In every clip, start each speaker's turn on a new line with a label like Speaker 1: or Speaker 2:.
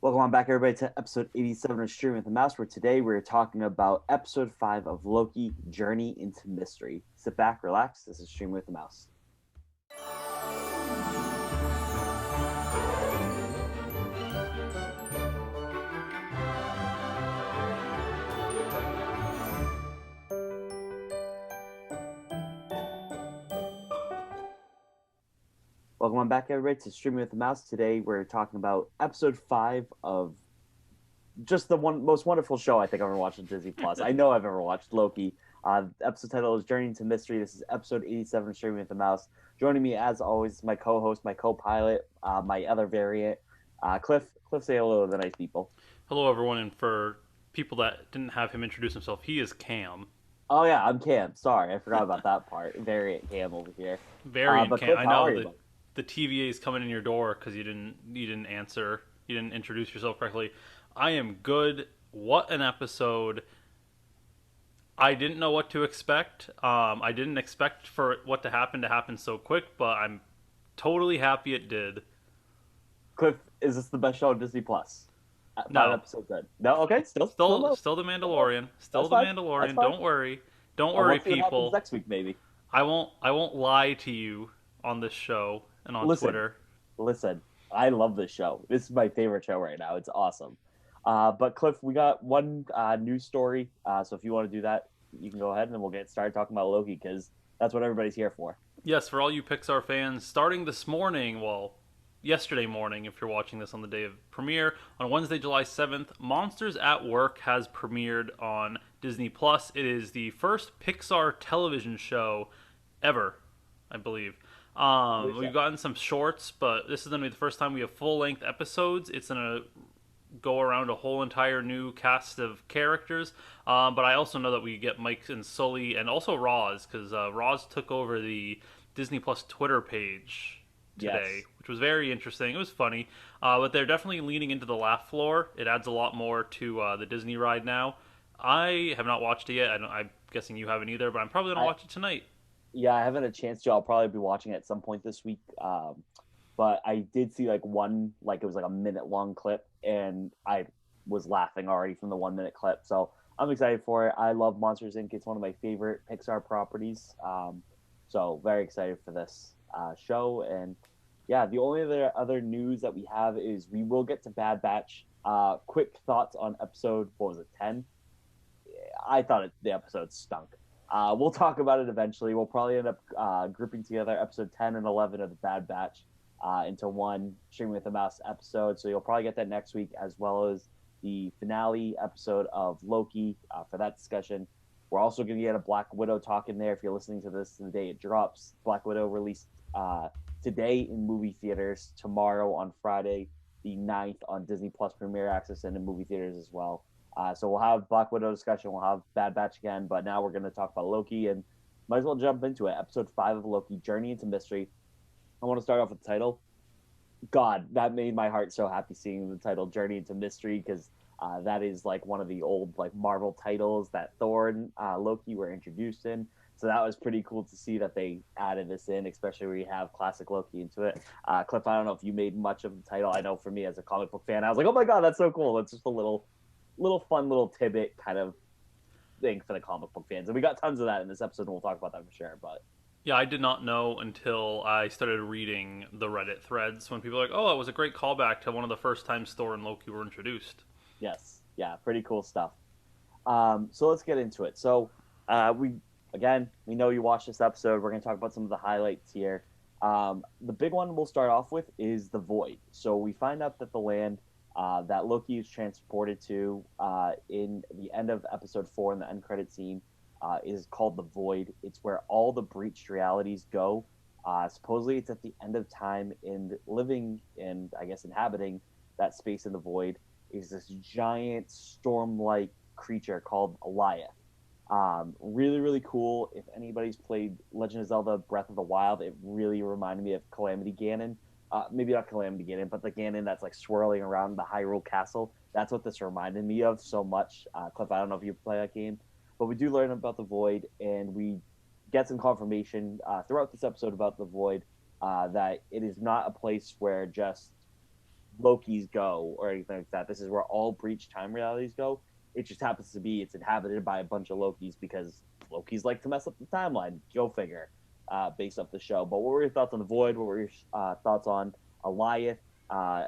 Speaker 1: Welcome on back, everybody, to episode 87 of Streaming with the Mouse, where today we're talking about episode 5 of Loki, Journey into Mystery. Sit back, relax. This is Streaming with the Mouse. Welcome on back, everybody, to Streaming with the Mouse. Today we're talking about episode 5 of just the most wonderful show I think I've ever watched on Disney Plus. I know I've ever watched Loki. Episode title is Journey into Mystery. This is episode 87 of Streaming with the Mouse. Joining me, as always, my co-host, my co-pilot, my other variant, Cliff. Cliff, say hello to the nice people.
Speaker 2: Hello, everyone, and for people that didn't have him introduce himself, he is Cam.
Speaker 1: Oh yeah, I'm Cam. Sorry, I forgot about that part. Variant Cam over here.
Speaker 2: Variant
Speaker 1: But
Speaker 2: Cam.
Speaker 1: Cliff,
Speaker 2: I
Speaker 1: how
Speaker 2: know
Speaker 1: are you,
Speaker 2: that
Speaker 1: buddy?
Speaker 2: the TVA is coming in your door because you didn't answer, you didn't introduce yourself correctly. I am good. What an episode! I didn't know what to expect. I didn't expect for what to happen so quick, but I'm totally happy it did.
Speaker 1: Cliff, is this the best show on Disney Plus? 5
Speaker 2: No,
Speaker 1: episodes in. No, okay, still
Speaker 2: still
Speaker 1: no.
Speaker 2: still the
Speaker 1: Still no.
Speaker 2: Mandalorian,
Speaker 1: That's
Speaker 2: still the
Speaker 1: fine. That's
Speaker 2: Mandalorian.
Speaker 1: fine.
Speaker 2: Don't worry,
Speaker 1: We'll see what happens
Speaker 2: people.
Speaker 1: next week, maybe.
Speaker 2: I won't lie to you on this show and on
Speaker 1: Listen,
Speaker 2: Twitter.
Speaker 1: listen. I love this show. This is my favorite show right now. It's awesome. But Cliff, we got one news story. So if you want to do that, you can go ahead and then we'll get started talking about Loki because that's what everybody's here for.
Speaker 2: Yes, for all you Pixar fans, starting this morning, well, yesterday morning, if you're watching this on the day of premiere, on Wednesday, July 7th, Monsters at Work has premiered on Disney Plus. It is the first Pixar television show ever, I believe. We've gotten some shorts, but this is going to be the first time we have full length episodes. It's going to go around a whole entire new cast of characters. But I also know that we get Mike and Sully and also Roz, because Roz took over the Disney Plus Twitter page today,
Speaker 1: Yes.
Speaker 2: which was very interesting. It was funny, but they're definitely leaning into the laugh floor. It adds a lot more to the Disney ride now. I have not watched it yet. I'm guessing you haven't either, but I'm probably gonna
Speaker 1: I
Speaker 2: watch it tonight.
Speaker 1: Yeah, I haven't had a chance to. I'll probably be watching it at some point this week. But I did see like one, like it was like a minute long clip, and I was laughing already from the 1 minute clip. So I'm excited for it. I love Monsters Inc. It's one of my favorite Pixar properties. So very excited for this show. And yeah, the only other news that we have is we will get to Bad Batch. Quick thoughts on episode, what was it, 10? I thought the episode stunk. We'll talk about it eventually. We'll probably end up grouping together episode 10 and 11 of the Bad Batch into one Streaming with the Mouse episode. So you'll probably get that next week, as well as the finale episode of Loki for that discussion. We're also going to get a Black Widow talk in there. If you're listening to this the day it drops, Black Widow released today in movie theaters, tomorrow on Friday, the 9th on Disney Plus Premier Access and in movie theaters as well. So we'll have Black Widow discussion. We'll have Bad Batch again, but now we're going to talk about Loki and might as well jump into it. Episode 5 of Loki, Journey into Mystery. I want to start off with the title. God, that made my heart so happy seeing the title Journey into Mystery because that is like one of the old like Marvel titles that Thor and Loki were introduced in. So that was pretty cool to see that they added this in, especially where you have classic Loki into it. Cliff, I don't know if you made much of the title. I know for me as a comic book fan, I was like, oh my God, that's so cool. It's just a little fun little tidbit kind of thing for the comic book fans. And we got tons of that in this episode, and we'll talk about that for sure. But
Speaker 2: Yeah, I did not know until I started reading the Reddit threads when people were like, "Oh, it was a great callback to one of the first times Thor and Loki were introduced."
Speaker 1: yes, yeah, pretty cool stuff. So let's get into it. So we know you watched this episode. We're going to talk about some of the highlights here. The big one we'll start off with is the Void. So we find out that the land that Loki is transported to in the end of episode 4 in the end credit scene is called the Void. It's where all the breached realities go. Supposedly, it's at the end of time, and living and I guess inhabiting that space in the Void is this giant storm-like creature called Alioth. Really, really cool. If anybody's played Legend of Zelda: Breath of the Wild, it really reminded me of Calamity Ganon. Maybe not Calamity Ganon, but the Ganon that's like swirling around the Hyrule Castle. That's what this reminded me of so much. Cliff, I don't know if you play that game, but we do learn about the Void, and we get some confirmation throughout this episode about the Void that it is not a place where just Loki's go or anything like that. This is where all breach time realities go. It just happens to be it's inhabited by a bunch of Lokis because Lokis like to mess up the timeline. Go figure. Based off the show. But what were your thoughts on the Void? What were your thoughts on Eliath?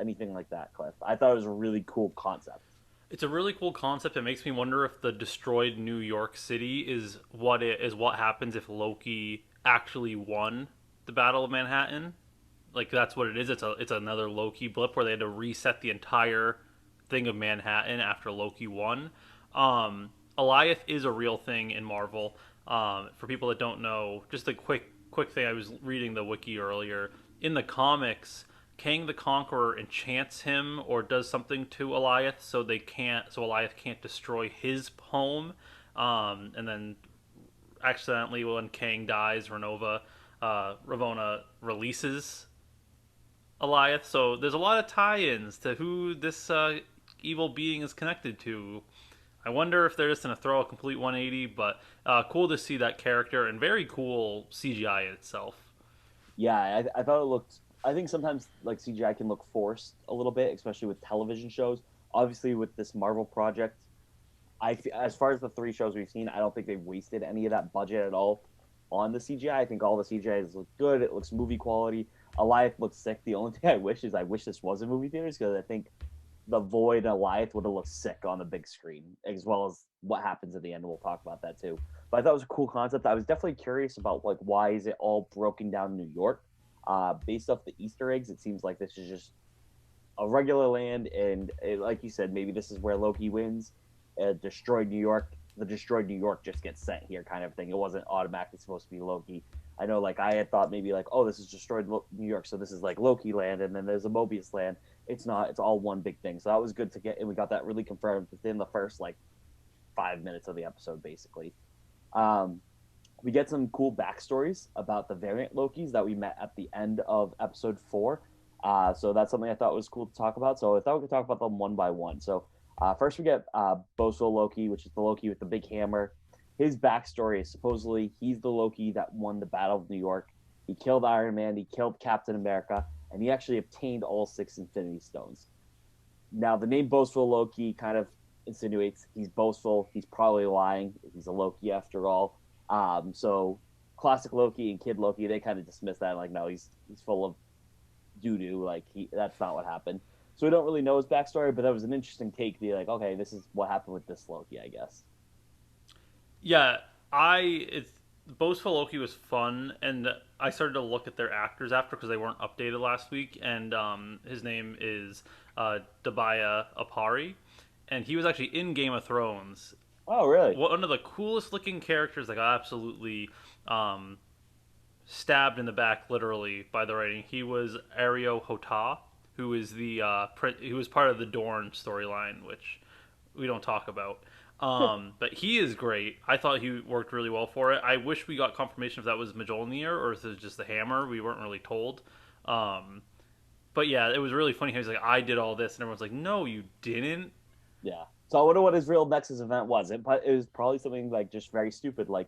Speaker 1: Anything like that, Cliff? I thought it was a really cool concept.
Speaker 2: It's a really cool concept. It makes me wonder if the destroyed New York City is what happens if Loki actually won the Battle of Manhattan. Like that's what it is. It's another Loki blip where they had to reset the entire thing of Manhattan after Loki won. Eliath is a real thing in Marvel. For people that don't know, just a quick thing. I was reading the wiki earlier. In the comics, Kang the Conqueror enchants him or does something to Eliath, so Eliath can't destroy his home. And then accidentally, when Kang dies, Ravonna releases Eliath. So there's a lot of tie-ins to who this evil being is connected to. I wonder if they're just going to throw a complete 180, but cool to see that character and very cool CGI in itself.
Speaker 1: Yeah, I thought it looked. I think sometimes like CGI can look forced a little bit, especially with television shows. Obviously, with this Marvel project, as far as the three shows we've seen, I don't think they've wasted any of that budget at all on the CGI. I think all the CGI look good. It looks movie quality. Eliath looks sick. The only thing I wish this was in movie theaters because I think the Void and Eliath would have looked sick on the big screen, as well as what happens at the end. We'll talk about that too. But I thought it was a cool concept. I was definitely curious about like why is it all broken down in New York? Based off the Easter eggs, it seems like this is just a regular land, and like you said, maybe this is where Loki wins. Destroyed New York. The destroyed New York just gets sent here, kind of thing. It wasn't automatically supposed to be Loki. I know, like I had thought maybe like, oh, this is destroyed New York, so this is like Loki land, and then there's a Mobius land. It's not. It's all one big thing. So that was good to get, and we got that really confirmed within the first like 5 minutes of the episode, basically. Um, we get some cool backstories about the variant Lokis that we met at the end of episode 4. So that's something I thought was cool to talk about. So I thought we could talk about them one by one. So first we get Boso Loki, which is the Loki with the big hammer. His backstory is supposedly he's the Loki that won the Battle of New York. He killed Iron Man, he killed Captain America, and he actually obtained all 6 Infinity Stones. Now, the name Boastful Loki kind of insinuates he's boastful. He's probably lying. He's a Loki after all. So, classic Loki and Kid Loki, they kind of dismiss that. Like, no, he's full of doo doo. Like, that's not what happened. So we don't really know his backstory, but that was an interesting take. To be like, okay, this is what happened with this Loki, I guess.
Speaker 2: Yeah, I it's Boastful Loki was fun, and I started to look at their actors after because they weren't updated last week, and his name is Dabaya Apari, and he was actually in Game of Thrones.
Speaker 1: Oh, really?
Speaker 2: One of the coolest looking characters, like absolutely um, stabbed in the back, literally by the writing. He was Ario Hota, who is who was part of the Dorn storyline, which we don't talk about. But he is great. I thought he worked really well for it. I wish we got confirmation if that was Mjolnir or if it was just the hammer. We weren't really told. Um, but yeah, it was really funny. He was like, "I did all this," and everyone's like, "No, you didn't."
Speaker 1: Yeah. So I wonder what his real Nexus event was. It was probably something like just very stupid, like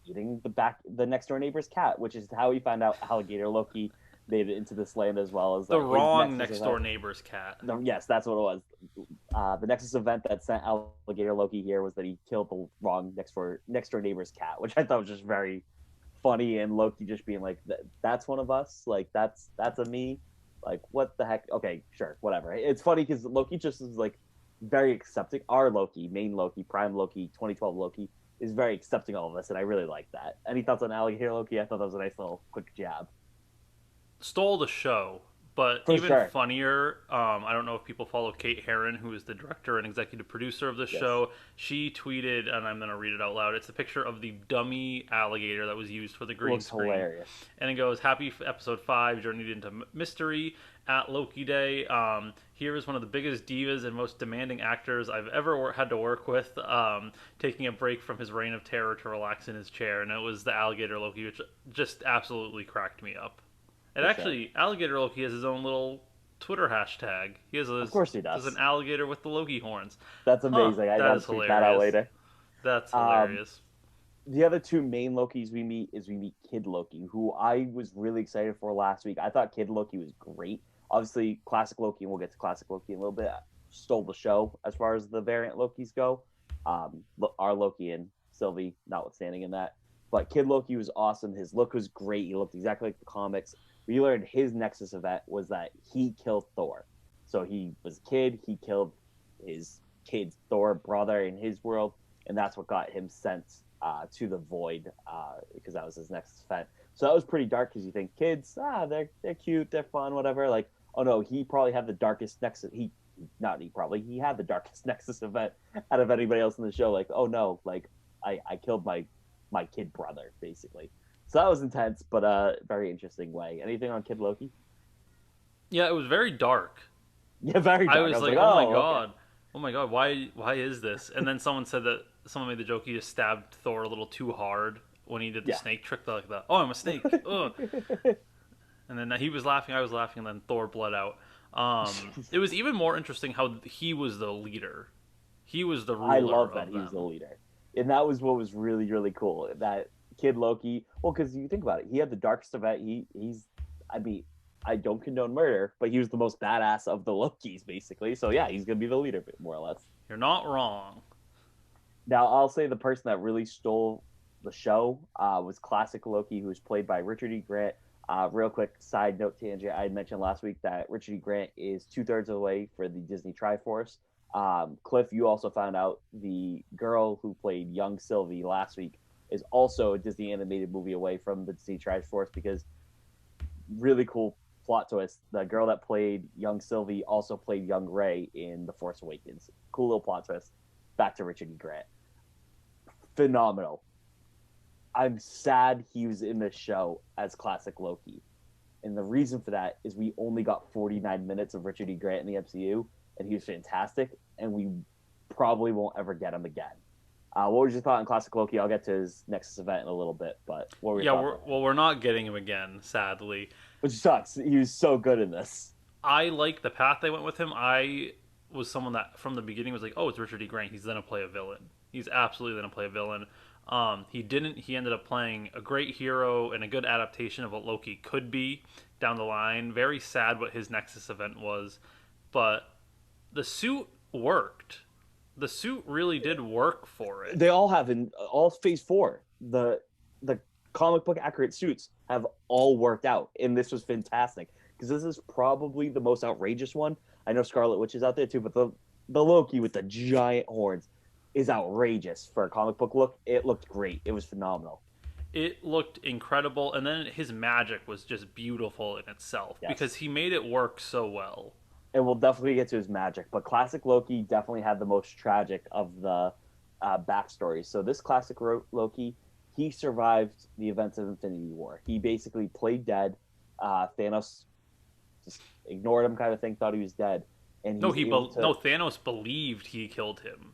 Speaker 1: eating the next door neighbor's cat, which is how we found out Alligator Loki made it into this land as well as
Speaker 2: The
Speaker 1: like his
Speaker 2: wrong
Speaker 1: Nexus
Speaker 2: next door
Speaker 1: event.
Speaker 2: neighbor's cat.
Speaker 1: No, yes, that's what it was. The Nexus event that sent Alligator Loki here was that he killed the wrong next door neighbor's cat, which I thought was just very funny, and Loki just being like, "That's one of us. Like that's a me. Like what the heck? Okay, sure, whatever." It's funny because Loki just is like very accepting. Our Loki, main Loki, Prime Loki, 2012 Loki is very accepting of all of this, and I really like that. Any thoughts on Alligator Loki? I thought that was a nice little quick jab.
Speaker 2: Stole the show. But
Speaker 1: For
Speaker 2: even
Speaker 1: sure.
Speaker 2: funnier, I don't know if people follow Kate Herron, who is the director and executive producer of the
Speaker 1: Yes.
Speaker 2: show. She tweeted, and I'm going to read it out loud. It's a picture of the dummy alligator that was used for the green
Speaker 1: Looks
Speaker 2: screen.
Speaker 1: hilarious.
Speaker 2: And it goes, Happy episode 5, journeyed into mystery at Loki Day. Here is one of the biggest divas and most demanding actors I've ever had to work with, taking a break from his reign of terror to relax in his chair. And it was the alligator Loki, which just absolutely cracked me up. And
Speaker 1: For sure.
Speaker 2: actually, Alligator Loki has his own little Twitter hashtag. He has
Speaker 1: Of course he
Speaker 2: there's
Speaker 1: does.
Speaker 2: an alligator with the Loki horns.
Speaker 1: That's
Speaker 2: Huh,
Speaker 1: amazing. I
Speaker 2: that
Speaker 1: gotta
Speaker 2: is
Speaker 1: tweet that out
Speaker 2: hilarious.
Speaker 1: later.
Speaker 2: That's
Speaker 1: Um,
Speaker 2: hilarious.
Speaker 1: the other two main Lokis we meet Kid Loki, who I was really excited for last week. I thought Kid Loki was great. Obviously, classic Loki, and we'll get to classic Loki in a little bit, stole the show as far as the variant Lokis go. Our Loki and Sylvie, notwithstanding in that. But Kid Loki was awesome. His look was great. He looked exactly like the comics. We learned his Nexus event was that he killed Thor. So he was a kid. He killed his kid's Thor brother in his world, and that's what got him sent to the Void because that was his Nexus event. So that was pretty dark because you think kids, they're cute, they're fun, whatever. Like, oh no, he probably had the darkest Nexus. He had the darkest Nexus event out of anybody else in the show. Like, oh no, like I killed my kid brother basically. So that was intense, but very interesting way. Anything on Kid Loki?
Speaker 2: Yeah, it was very dark.
Speaker 1: Yeah, very
Speaker 2: I
Speaker 1: dark. I
Speaker 2: was
Speaker 1: was
Speaker 2: like,
Speaker 1: like,
Speaker 2: oh my
Speaker 1: oh, okay.
Speaker 2: god, oh my god, why is this? And then someone said that someone made the joke he just stabbed Thor a little too hard when he did the
Speaker 1: Yeah.
Speaker 2: snake trick like that. Oh, I'm a snake. Ugh. And then he was laughing, I was laughing, and then Thor bled out. It was even more interesting how he was the leader. He was the
Speaker 1: I
Speaker 2: ruler
Speaker 1: love that
Speaker 2: of
Speaker 1: he was the
Speaker 2: them.
Speaker 1: leader, and that was what was really really cool. That Kid Loki. Well, because you think about it, he had the darkest event. He's, I mean, I don't condone murder, but he was the most badass of the Lokis basically. So yeah, he's gonna be the leader more or less.
Speaker 2: You're not wrong.
Speaker 1: Now I'll say the person that really stole the show was classic Loki, who was played by Richard E. Grant. Real quick side note tangent: I had mentioned last week that Richard E. Grant is 2/3 of the way for the Disney Triforce. Cliff, you also found out the girl who played young Sylvie last week is also a Disney animated movie away from the Disney Triforce because really cool plot twist. The girl that played young Sylvie also played young Rey in The Force Awakens. Cool little plot twist. Back to Richard E. Grant. Phenomenal. I'm sad he was in this show as classic Loki. And the reason for that is we only got 49 minutes of Richard E. Grant in the MCU, and he was fantastic, and we probably won't ever get him again. What was your thought on classic Loki? I'll get to his Nexus event in a little bit, but what were your
Speaker 2: Yeah,
Speaker 1: thoughts on that?
Speaker 2: we're not getting him again, sadly.
Speaker 1: Which sucks. He was so good in this.
Speaker 2: I like the path they went with him. I was someone that from the beginning was like, oh, it's Richard E. Grant. He's gonna play a villain. He's absolutely gonna play a villain. He didn't. He ended up playing a great hero and a good adaptation of what Loki could be down the line. Very sad what his Nexus event was, but the suit worked. The suit really did work for it.
Speaker 1: They all have in all Phase Four. The comic book accurate suits have all worked out, and this was fantastic because this is probably the most outrageous one. I know Scarlet Witch is out there too, but the Loki with the giant horns is outrageous for a comic book look. It looked great. It was phenomenal.
Speaker 2: It looked incredible, and then his magic was just beautiful in itself
Speaker 1: Yes.
Speaker 2: because he made it work so well.
Speaker 1: And we'll definitely get to his magic, but classic Loki definitely had the most tragic of the backstories. So this classic Loki, he survived the events of Infinity War. He basically played dead. Thanos just ignored him, kind of thing, thought he was dead, and
Speaker 2: No,
Speaker 1: he's able to.
Speaker 2: no, Thanos believed he killed him.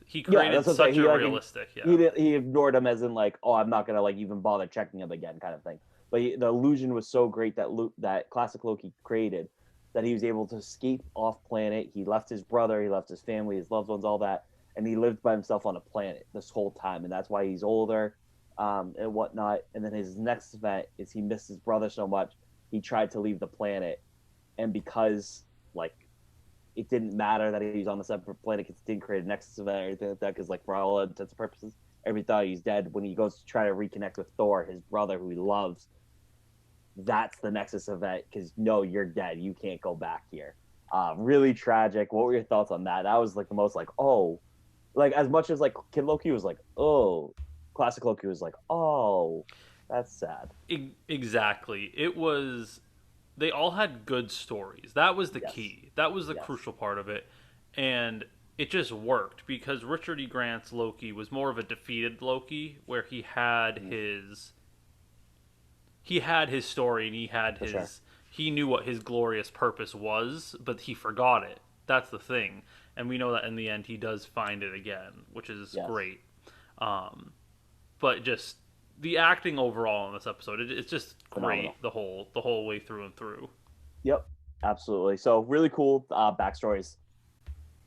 Speaker 2: He
Speaker 1: Yeah,
Speaker 2: created
Speaker 1: that's what I'm saying.
Speaker 2: such a realistic, yeah.
Speaker 1: He ignored him as in like, oh, I'm not gonna like even bother checking him again, kind of thing. But the illusion was so great that that classic Loki created that he was able to escape off planet. He left his brother, he left his family, his loved ones, all that, and he lived by himself on a planet this whole time, and that's why he's older and whatnot. And then his next event is he missed his brother so much he tried to leave the planet, and because like it didn't matter that he was on the separate planet because it didn't create a Nexus event or anything like that. Because like for all intents and purposes, everybody thought he's dead. When he goes to try to reconnect with Thor, his brother who he loves, that's the Nexus event. Because no, you're dead. You can't go back here. Really tragic. What were your thoughts on that? That was like the most like oh, like as much as like Kid Loki was like oh, classic Loki was like oh, that's sad.
Speaker 2: Exactly. It was. They all had good stories. That was the
Speaker 1: Yes,
Speaker 2: key. That was the
Speaker 1: yes,
Speaker 2: crucial part of it. And it just worked because Richard E. Grant's Loki was more of a defeated Loki where he had his story and
Speaker 1: for sure.
Speaker 2: he knew what his glorious purpose was, but he forgot it. That's the thing. And we know that in the end he does find it again, which is
Speaker 1: Yes,
Speaker 2: great. Um, but just the acting overall in this episode, it's just
Speaker 1: phenomenal.
Speaker 2: great the whole way through and through.
Speaker 1: Yep, absolutely. So really cool backstories.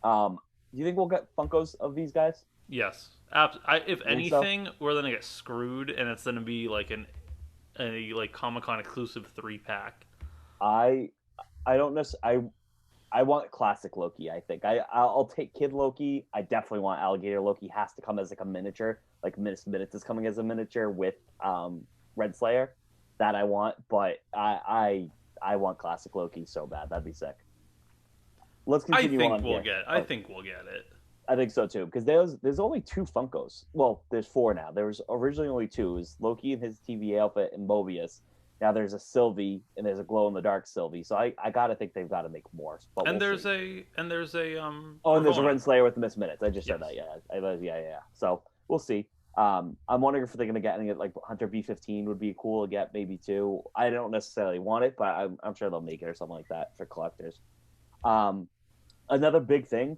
Speaker 1: Do you think we'll get Funkos of these guys?
Speaker 2: Yes, if
Speaker 1: You think so?
Speaker 2: anything, we're gonna get screwed, and it's gonna be like a like Comic Con exclusive 3-pack.
Speaker 1: I I don't necessarily. I want classic Loki. I think I'll take Kid Loki. I definitely want Alligator Loki. Has to come as like a miniature, like Minutes is coming as a miniature with Red Slayer. That I want, but I want classic Loki so bad. That'd be sick. Let's continue on here.
Speaker 2: I think we'll get it.
Speaker 1: I think so too, because there's only two Funkos. Well, there's four now. There was originally only two. It was Loki in his TVA outfit and Mobius. Now there's a Sylvie and there's a glow in the dark Sylvie. So I gotta think they've got to make more. But
Speaker 2: And
Speaker 1: we'll
Speaker 2: there's
Speaker 1: see.
Speaker 2: a
Speaker 1: Oh, and there's a
Speaker 2: Ravonna.
Speaker 1: Renslayer with the Miss Minutes. I just said
Speaker 2: Yes.
Speaker 1: that. Yeah. So we'll see. I'm wondering if they're gonna get any like Hunter B-15 would be cool to get maybe too. I don't necessarily want it, but I'm sure they'll make it or something like that for collectors. Um, Another big thing,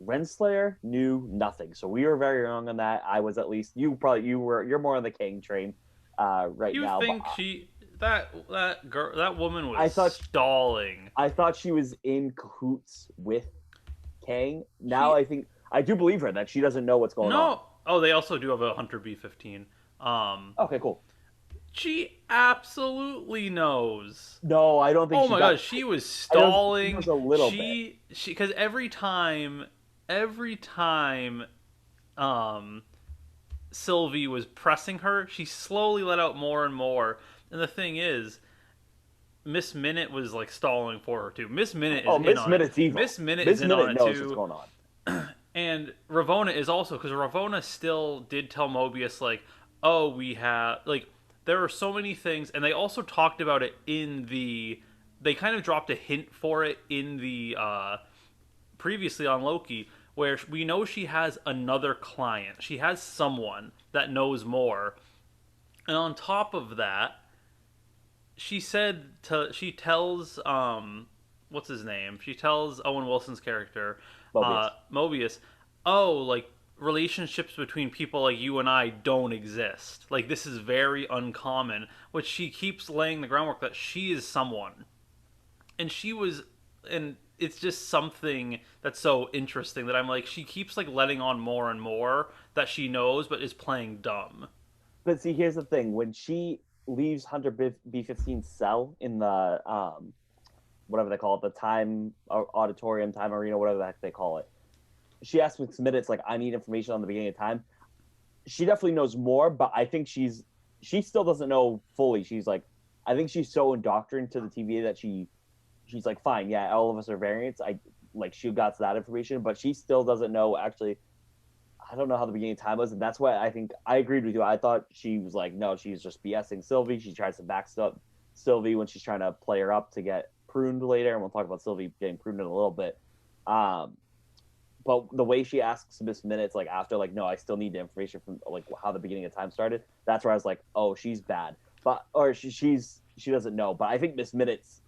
Speaker 1: Renslayer knew nothing, so we were very wrong on that. I was at least you're more on the King train right
Speaker 2: You
Speaker 1: now, but
Speaker 2: think that girl, that woman
Speaker 1: I
Speaker 2: was
Speaker 1: thought
Speaker 2: stalling?
Speaker 1: I thought she was in cahoots with Kang. Now
Speaker 2: She
Speaker 1: I think I do believe her that she doesn't know what's going on.
Speaker 2: no. Oh, they also do have a Hunter B-15.
Speaker 1: Okay, cool.
Speaker 2: She absolutely knows.
Speaker 1: No, I don't think
Speaker 2: Oh
Speaker 1: she
Speaker 2: my
Speaker 1: got.
Speaker 2: god, she was
Speaker 1: I don't think she
Speaker 2: stalling.
Speaker 1: knows a little bit.
Speaker 2: She because every time, um, Sylvie was pressing her, she slowly let out more and more. And the thing is, Miss Minute was like stalling for her too. Miss Minute is
Speaker 1: Oh,
Speaker 2: in
Speaker 1: Miss
Speaker 2: on it.
Speaker 1: Minute's evil.
Speaker 2: Miss Minute is
Speaker 1: Miss
Speaker 2: in on
Speaker 1: Minute
Speaker 2: it
Speaker 1: knows what's
Speaker 2: too.
Speaker 1: going on.
Speaker 2: And Ravonna is also because Ravonna still did tell Mobius like, oh, we have like there are so many things, and they also talked about it in the. They kind of dropped a hint for it in the previously on Loki, where we know she has another client. She has someone that knows more, and on top of that, she tells what's his name? She tells Owen Wilson's character,
Speaker 1: Mobius.
Speaker 2: Mobius, oh, like relationships between people like you and I don't exist. Like this is very uncommon, which she keeps laying the groundwork that she is someone. And she was and it's just something that's so interesting that I'm like she keeps like letting on more and more that she knows but is playing dumb.
Speaker 1: But see, here's the thing: when she leaves Hunter B-15's cell in the whatever they call it, the time auditorium, time arena, whatever the heck they call it, she asks Miss Minutes like, "I need information on the beginning of time." She definitely knows more, but I think she still doesn't know fully. She's like, I think she's so indoctrinated to the TVA that she's like, fine, yeah, all of us are variants. I like she got that information, but she still doesn't know actually. I don't know how the beginning of time was, and that's why I think I agreed with you. I thought she was like, no, she's just BSing Sylvie. She tries to backstop Sylvie when she's trying to play her up to get pruned later, and we'll talk about Sylvie getting pruned in a little bit. Um, but the way she asks Miss Minutes, like after, like, no, I still need the information from like how the beginning of time started. That's where I was like, oh, she's bad, but or she doesn't know. But I think Miss Minutes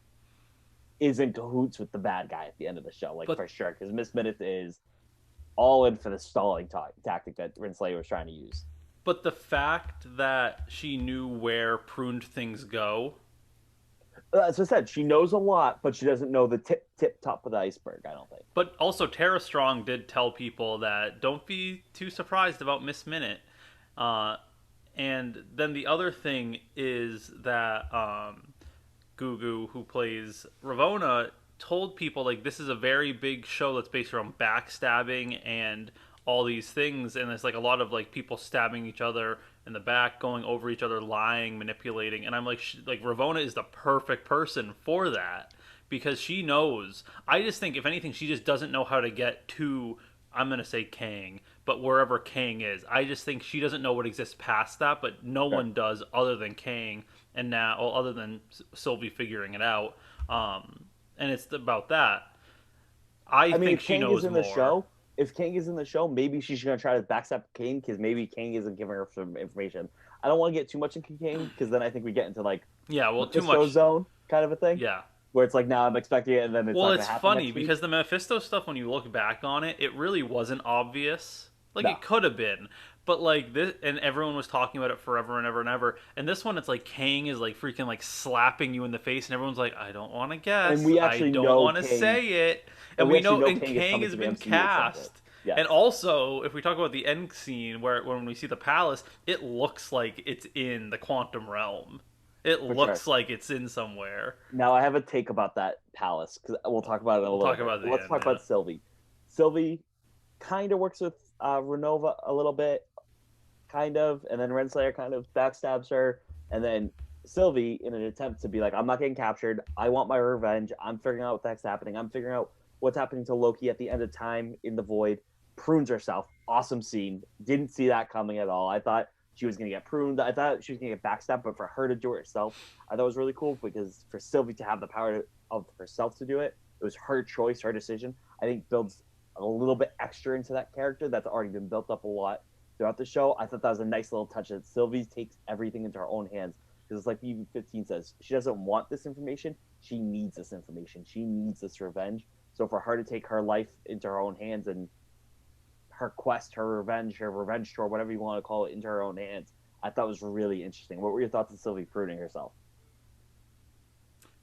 Speaker 1: is in cahoots with the bad guy at the end of the show, like
Speaker 2: But
Speaker 1: for sure, because Miss Minutes is all in for the stalling tactic that Renslayer was trying to use.
Speaker 2: but the fact that she knew where pruned things go.
Speaker 1: As I said, she knows a lot, but she doesn't know the tip top of the iceberg. I don't think.
Speaker 2: But also, Tara Strong did tell people that don't be too surprised about Miss Minute. Uh, and then the other thing is that Gugu, who plays Ravonna, told people like this is a very big show that's based around backstabbing and all these things, and there's like a lot of like people stabbing each other in the back, going over each other, lying, manipulating, and I'm like, like Ravonna is the perfect person for that because she knows. I just think if anything, she just doesn't know how to get to. I'm gonna say Kang, but wherever Kang is, I just think she doesn't know what exists past that, but no
Speaker 1: Sure.
Speaker 2: one does other than Kang, and now, well, other than Sylvie figuring it out. And it's about that. I
Speaker 1: I mean,
Speaker 2: think
Speaker 1: if
Speaker 2: she
Speaker 1: Kang is
Speaker 2: knows
Speaker 1: in the
Speaker 2: more.
Speaker 1: show, maybe she's gonna try to backstab Kang because maybe Kang isn't giving her some information. I don't want to get too much into Kang because then I think we get into like
Speaker 2: Yeah, well, too
Speaker 1: Mephisto
Speaker 2: much.
Speaker 1: zone kind of a thing
Speaker 2: Yeah.
Speaker 1: where it's like now I'm expecting it and then it's
Speaker 2: Well,
Speaker 1: not gonna
Speaker 2: it's
Speaker 1: happen
Speaker 2: funny
Speaker 1: next week.
Speaker 2: because the Mephisto stuff, when you look back on it, it really wasn't obvious. Like
Speaker 1: No,
Speaker 2: it could have been, but like this, and everyone was talking about it forever and ever and ever. And this one, it's like Kang is like freaking like slapping you in the face, and everyone's like, "I don't want to
Speaker 1: and
Speaker 2: guess.
Speaker 1: we
Speaker 2: I
Speaker 1: actually
Speaker 2: don't
Speaker 1: know
Speaker 2: want to
Speaker 1: Kang,
Speaker 2: say it."
Speaker 1: and
Speaker 2: And
Speaker 1: we
Speaker 2: we
Speaker 1: actually
Speaker 2: know,
Speaker 1: know
Speaker 2: and
Speaker 1: Kang is
Speaker 2: Kang
Speaker 1: coming
Speaker 2: has
Speaker 1: to the
Speaker 2: been
Speaker 1: MCU at some point.
Speaker 2: cast.
Speaker 1: Yes.
Speaker 2: And also, if we talk about the end scene where when we see the palace, it looks like it's in the quantum realm. It
Speaker 1: for sure.
Speaker 2: looks like it's in somewhere.
Speaker 1: Now I have a take about that palace because we'll talk about it in a
Speaker 2: We'll
Speaker 1: little
Speaker 2: talk
Speaker 1: bit.
Speaker 2: about it
Speaker 1: But
Speaker 2: at the
Speaker 1: let's
Speaker 2: end.
Speaker 1: talk
Speaker 2: Yeah.
Speaker 1: about Sylvie. Sylvie kind of works with Renova a little bit, kind of, and then Renslayer kind of backstabs her, and then Sylvie, in an attempt to be like, I'm not getting captured. I want my revenge. I'm figuring out what the heck's happening. I'm figuring out what's happening to Loki at the end of time in the void. Prunes herself. Awesome scene. Didn't see that coming at all. I thought she was going to get pruned. I thought she was going to get backstabbed, but for her to do it herself, I thought it was really cool because for Sylvie to have the power of herself to do it, it was her choice, her decision. I think builds a little bit extra into that character that's already been built up a lot throughout the show. I thought that was a nice little touch that Sylvie takes everything into her own hands because it's like BB-15 says, she doesn't want this information. She needs this information. She needs this revenge. So for her to take her life into her own hands and her quest, her revenge tour, whatever you want to call it, into her own hands, I thought was really interesting. What were your thoughts on Sylvie pruning herself?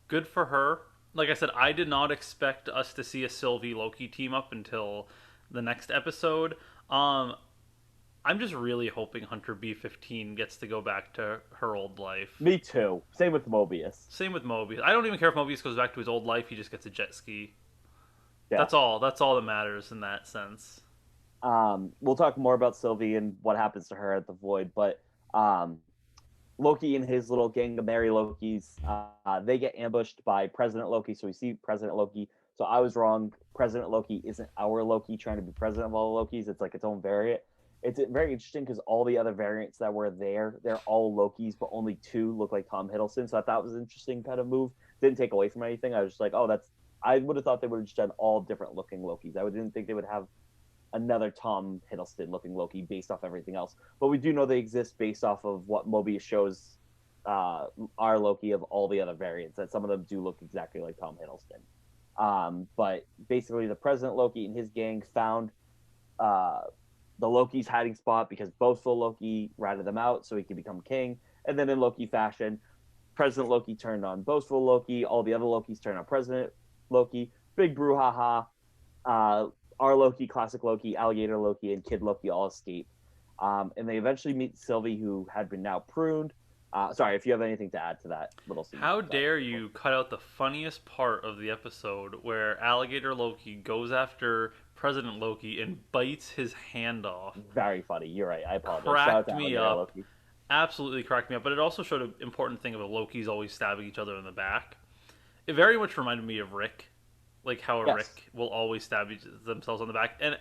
Speaker 2: Good for her. Like I said, I did not expect us to see a Sylvie Loki team up until the next episode. Um, I'm just really hoping Hunter B15 gets to go back to her old life.
Speaker 1: Me too. Same with Mobius.
Speaker 2: Same with Mobius. I don't even care if Mobius goes back to his old life. He just gets a jet ski.
Speaker 1: Yeah.
Speaker 2: That's all. That's all that matters in that sense.
Speaker 1: We'll talk more about Sylvie and what happens to her at the Void, but um, Loki and his little gang of merry Lokis, they get ambushed by President Loki. So we see President Loki. So I was wrong. President Loki isn't our Loki trying to be president of all the Lokis. It's like its own variant. It's very interesting because all the other variants that were there, they're all Lokis, but only two look like Tom Hiddleston. So I thought it was an interesting kind of move. Didn't take away from anything. I was just like, oh, that's. I would have thought they would have just done all different looking Lokis. Didn't think they would have another Tom Hiddleston looking Loki based off everything else. But we do know they exist based off of what Mobius shows our Loki of all the other variants. That some of them do look exactly like Tom Hiddleston. But basically, the President Loki and his gang found uh, the Loki's hiding spot because boastful Loki ratted them out so he could become king. And then in Loki fashion, President Loki turned on boastful Loki. All the other Lokis turned on President Loki. Big brouhaha. Our Loki, classic Loki, alligator Loki, and Kid Loki all escape. And they eventually meet Sylvie, who had been now pruned. Sorry, if you have anything to add to that little scene.
Speaker 2: How dare you cut out the funniest part of the episode where Alligator Loki goes after President Loki and bites his hand off?
Speaker 1: Very funny. You're right. I apologize. Shout out
Speaker 2: Cracked
Speaker 1: to
Speaker 2: me
Speaker 1: Alligator
Speaker 2: up.
Speaker 1: Loki.
Speaker 2: Absolutely cracked me up. But it also showed an important thing about Loki's always stabbing each other in the back. It very much reminded me of Rick. Like how
Speaker 1: Yes.
Speaker 2: Rick will always stab themselves on the back. And,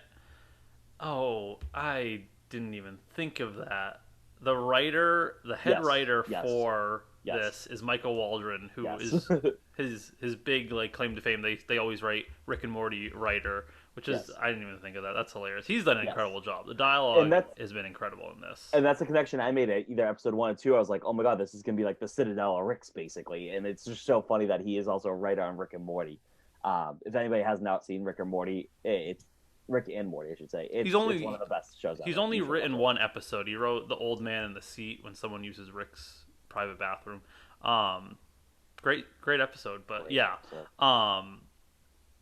Speaker 2: oh, I didn't even think of that. The head
Speaker 1: Yes.
Speaker 2: writer
Speaker 1: Yes.
Speaker 2: for
Speaker 1: Yes.
Speaker 2: this is Michael Waldron, who
Speaker 1: Yes.
Speaker 2: is his big like claim to fame. They always write Rick and Morty writer, which is
Speaker 1: Yes.
Speaker 2: I didn't even think of that. That's hilarious. He's done an
Speaker 1: Yes.
Speaker 2: incredible job. The dialogue
Speaker 1: And
Speaker 2: has been incredible in this.
Speaker 1: that's a connection I made at either episode 1 or 2. I was like, oh my god, this is gonna be like the Citadel of Rick's basically, and it's just so funny that he is also a writer on Rick and Morty. If anybody has not seen Rick and Morty, it's Rick and Morty, I should say. It's one of the best shows.
Speaker 2: He's only written one episode. He wrote The Old Man in the Seat when someone uses Rick's private bathroom. Great episode, but
Speaker 1: Great
Speaker 2: yeah.
Speaker 1: episode.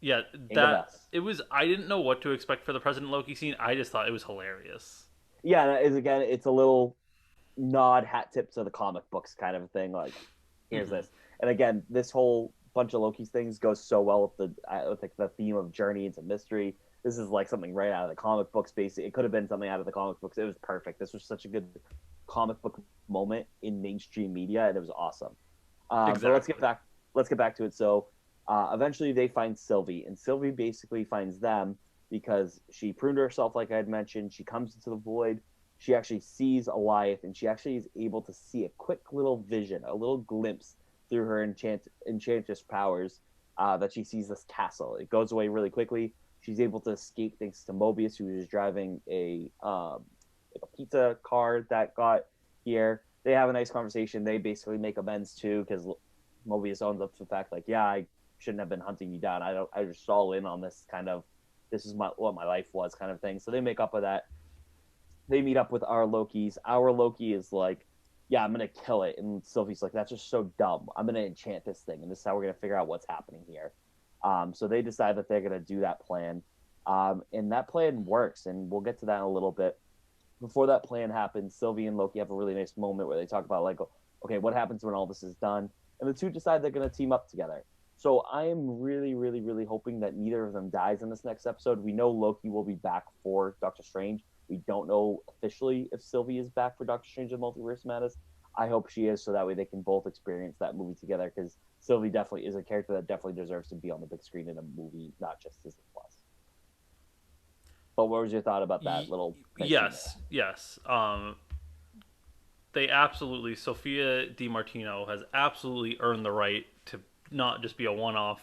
Speaker 2: Yeah, that it was. I didn't know what to expect for the President Loki scene. I just thought it was hilarious.
Speaker 1: Yeah, that is again, it's a little nod hat tip to the comic books kind of a thing. Like, here's this, and again, this whole bunch of Loki's things goes so well with the theme of journey into mystery. This is like something right out of the comic books. Basically, it could have been something out of the comic books. It was perfect. This was such a good comic book moment in mainstream media, and it was awesome.
Speaker 2: Exactly.
Speaker 1: So let's get back to it. So eventually they find Sylvie, and Sylvie basically finds them because she pruned herself, like I had mentioned. She comes into the void. She actually sees Eliath, and she actually is able to see a quick little vision, a little glimpse through her enchantress powers that she sees this castle. It goes away really quickly. She's able to escape thanks to Mobius, who is driving a pizza car that got here. They have a nice conversation. They basically make amends too, because Mobius owns up to the fact, like, yeah, I shouldn't have been hunting you down. I just all in on this kind of, this is what my life was kind of thing. So they make up with that. They meet up with our Lokis. Our Loki is like, yeah, I'm gonna kill it, and Sylvie's like, that's just so dumb. I'm gonna enchant this thing, and this is how we're gonna figure out what's happening here. So they decide that they're gonna do that plan, and that plan works, and we'll get to that in a little bit. Before that plan happens, Sylvie and Loki have a really nice moment where they talk about like, okay, what happens when all this is done? And the two decide they're going to team up together. So I am really, really, really hoping that neither of them dies in this next episode. We know Loki will be back for Doctor Strange. We don't know officially if Sylvie is back for Doctor Strange and Multiverse of Madness. I hope she is, so that way they can both experience that movie together, because Sylvie definitely is a character that definitely deserves to be on the big screen in a movie, not just Disney Plus. But what was your thought about that little nice scene there?
Speaker 2: Yes. They absolutely, Sophia DiMartino has absolutely earned the right to not just be a one-off